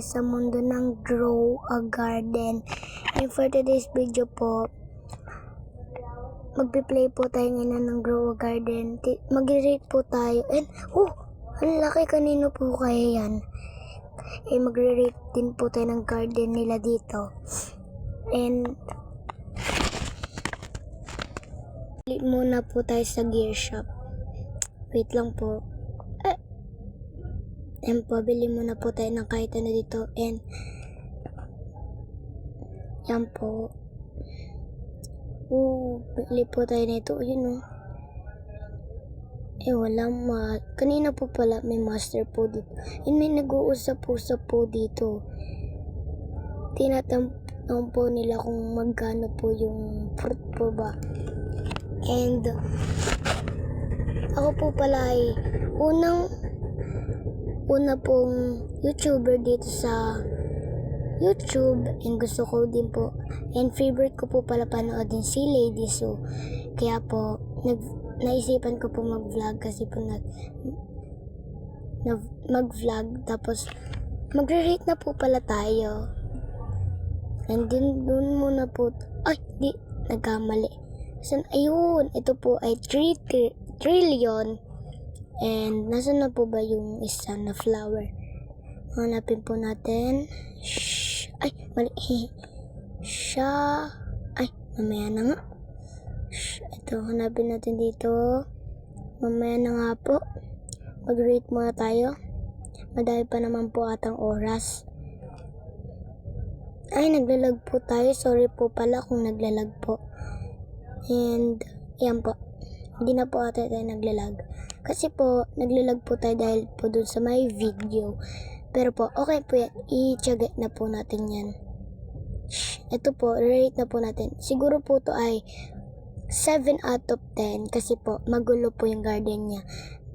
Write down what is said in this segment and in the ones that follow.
tayo sa mundo ng Grow a Garden. And for today's video po, magpi-play po tayo ngayon ng Grow a Garden. Mag-rate po tayo. And, ang laki, kanino po kaya yan? Magre-rate din po tayo ng garden nila dito. And, bili muna po tayo sa gear shop. Wait lang po. And po, bili muna po tayo ng kahit ano dito. And, yan po. Bili po tayo nito. Yun o. Wala kanina po pala may master po dito. And may nag-uusap-usap po dito. Tinatanong po nila kung magkano po yung fruit po ba. And, ako po pala ay una pong YouTuber dito sa YouTube, and gusto ko din po, and favorite ko po pala panoodin si Lady Sue. Kaya po naisipan ko po mag-vlog kasi po mag-vlog, tapos magre-rate na po pala tayo. And then dun muna po, nagkamali. Ayun, ito po ay 3 trillion. And, nasan na po ba yung isa na flower? Hanapin po natin. Mali. Mamaya na nga. Ito, hanapin natin dito. Mamaya na nga po. Mag-rate muna tayo. Madami pa naman po atang oras. Naglalag po tayo. Sorry po pala kung naglalag po. And, yan po. Hindi na po ata tayo naglalag. Kasi po, naglalag po tayo dahil po dun sa may video. Pero po, okay po yan. I-tsaga na po natin yan. Ito po, rate na po natin. Siguro po to ay 7 out of 10. Kasi po, magulo po yung garden niya.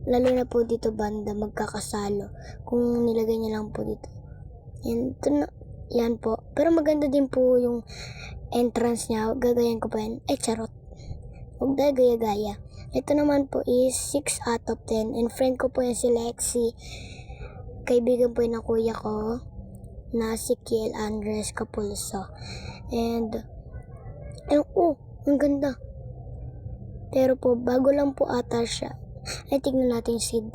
Lalo na po dito banda, magkakasalo. Kung nilagay niya lang po dito. Yan po. Pero maganda din po yung entrance niya. Gagayan ko pa yan. Charot. Huwag tayo gaya-gaya. Ito naman po is 6 out of 10. And friend ko po yan si Lexi. Kaibigan po yan ng kuya ko na si Kiel Andres Capulso. And, ang ganda. Pero po, bago lang po ata siya. Tignan natin seed.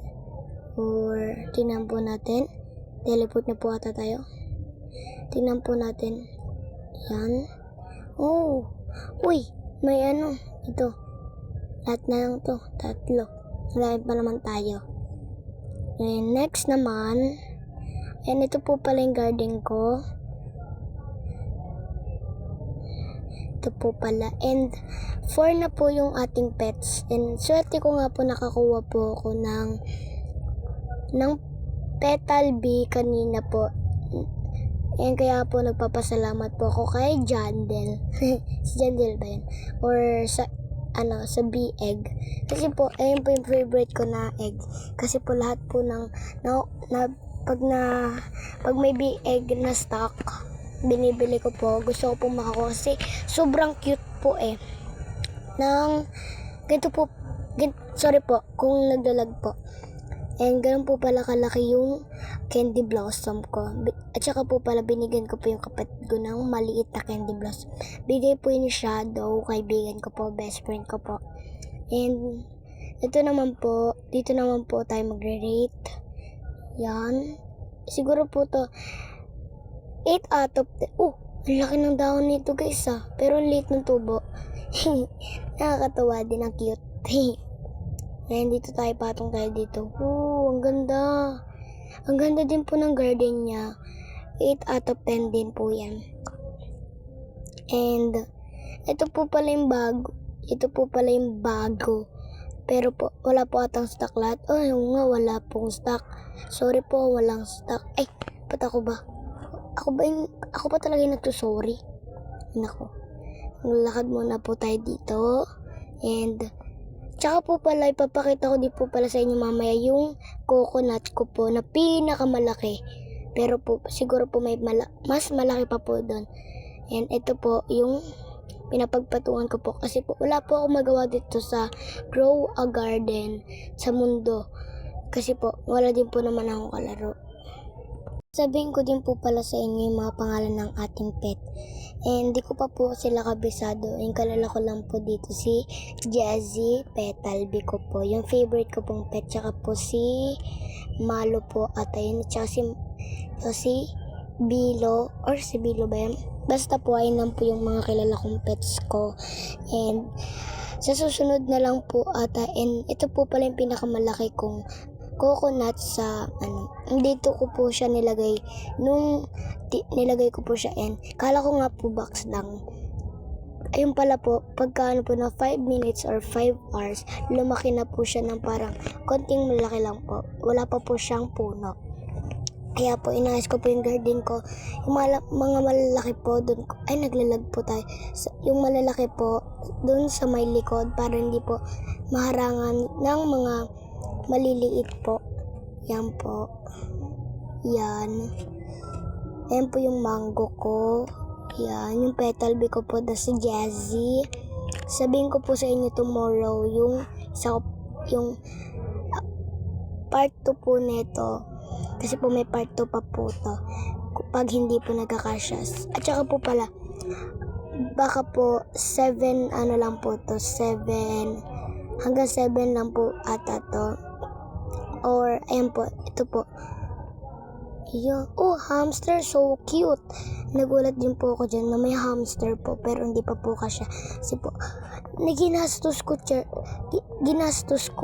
Or, tingnan po natin. Teleport na po ata tayo. Tingnan po natin. Yan. May ito. Lahat na lang to. 3. Malayo pa naman tayo. And next naman. And ito po pala yung garden ko. Ito po pala. And 4 na po yung ating pets. And swerte ko nga po nakakuha po ako ng petal bee kanina po. And kaya po nagpapasalamat po ako kay Jandel. Si Jandel ba yun? Or sa bee egg. Kasi po, ayun po yung favorite ko na egg. Kasi po lahat po pag may bee egg na stock, binibili ko po. Gusto ko po makakuha kasi sobrang cute po sorry po kung nagdalag po. And ganun po pala kalaki yung candy blossom ko. At saka po pala binigyan ko po yung kapatid ko ng maliit na candy blossom. Bigay po yung Shadow, kaibigan ko po, best friend ko po. And dito naman po tayo magre-rate. Yan. Siguro po to 8 out of 10. Ang laki ng dahon nito guys pero ang liit ng tubo. Nakakatawa din, ang cute. Ngayon dito tayo, patong tayo dito. Ang ganda. Ang ganda din po ng garden niya. 8 out of 10 din po yan. And ito po pala yung bago. Pero po, wala po atang stock lahat. Wala pong stock. Sorry po, walang stock. Ba't ako ba? Ako ba talaga yung nagsusorry? Nako. Lakad muna po tayo dito. And tsaka po pala, ipapakita ko din po pala sa inyo mamaya yung coconut ko po na pinakamalaki. Pero po, siguro po may mas malaki pa po doon. And ito po yung pinapagpatungan ko po. Kasi po, wala po ako magawa dito sa Grow a Garden sa mundo. Kasi po, wala din po naman akong kalaro. Sabihin ko din po pala sa inyo yung mga pangalan ng ating pet. And di ko pa po sila kabisado. Yung kalala ko lang po dito si Jazzy Petalby ko po. Yung favorite ko pong pet. Tsaka po si Malo po at ayun. Tsaka si Bilo. Or si Bilo ba yan? Basta po ayun lang po yung mga kilala kong pets ko. And sa susunod na lang po ata. And ito po pala yung pinakamalaki kong coconut sa dito ko po siya nilagay nung nilagay ko po siya and kala ko nga po box lang. Ayun pala po, pagka po na 5 minutes or 5 hours, lumaki na po siya ng parang konting malaki lang po. Wala pa po siyang puno. Kaya po, inayos ko po yung garden ko. Yung mga malalaki po, dun, ay naglalag po tayo. Yung malalaki po, dun sa may likod, para hindi po maharangan ng mga maliliit po. Yan po. Yan. Yan po yung mango ko. Yan. Yung Petalby ko po. Si Jazzy. Sabihin ko po sa inyo tomorrow yung part 2 po nito. Kasi po may part 2 pa po to. Pag hindi po nagkakasya. At saka po pala, baka po 7 lang po to. 7 hanggang 7 lang po ata to. Or, ayan po, ito po. Oh, hamster, so cute. Nagulat din po ako dyan na may hamster po, pero hindi pa po kasya. Kasi po, ginastos ko,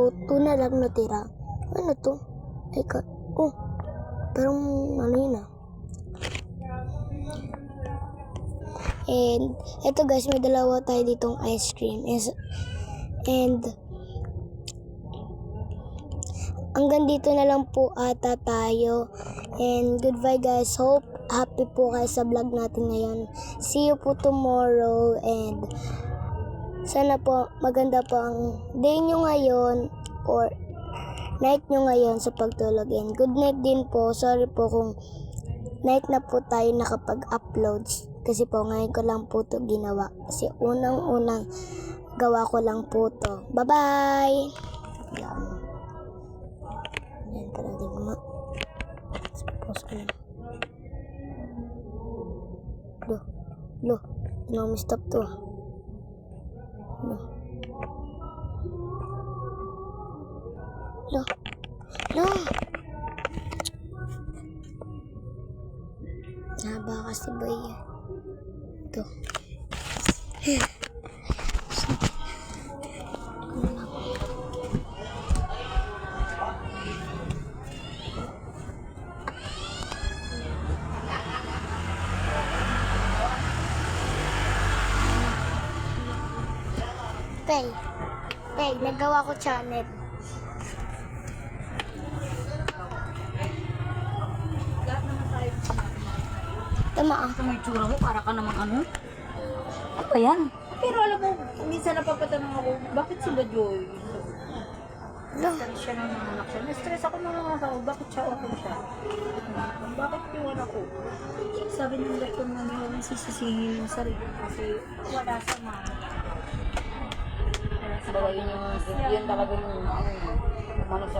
2 na lang natira. Ano to? Oh, parang ano yun ah. And, eto guys, may dalawa tayo ditong ice cream. And, hanggang dito na lang po ata tayo. And goodbye guys. Hope happy po kayo sa vlog natin ngayon. See you po tomorrow. And sana po maganda po ang day nyo ngayon or night nyo ngayon sa pagtulog. And good night din po. Sorry po kung night na po tayo nakapag-uploads. Kasi po ngayon ko lang po to ginawa. Kasi unang gawa ko lang po to. Bye-bye! Yan. Yan, para din ko post ko na. No, stop to. No. Haba kasi ba yan? Ito. Hey, nagawa ko channel. Tama ah. Ito may tsura mo, para ka namang ano? Ano ba yan? Pero alam mo, minsan napapatanong ako, bakit si Bajoy? Stress siya ng mga anak siya. Na-stress ako ng mga tao, bakit siya okay siya? Bakit yung anak ko? Sabi ng lektor namin, huwag sisisihin yung sarili kasi wala sa mama. Bawa yun talaga yung ano sa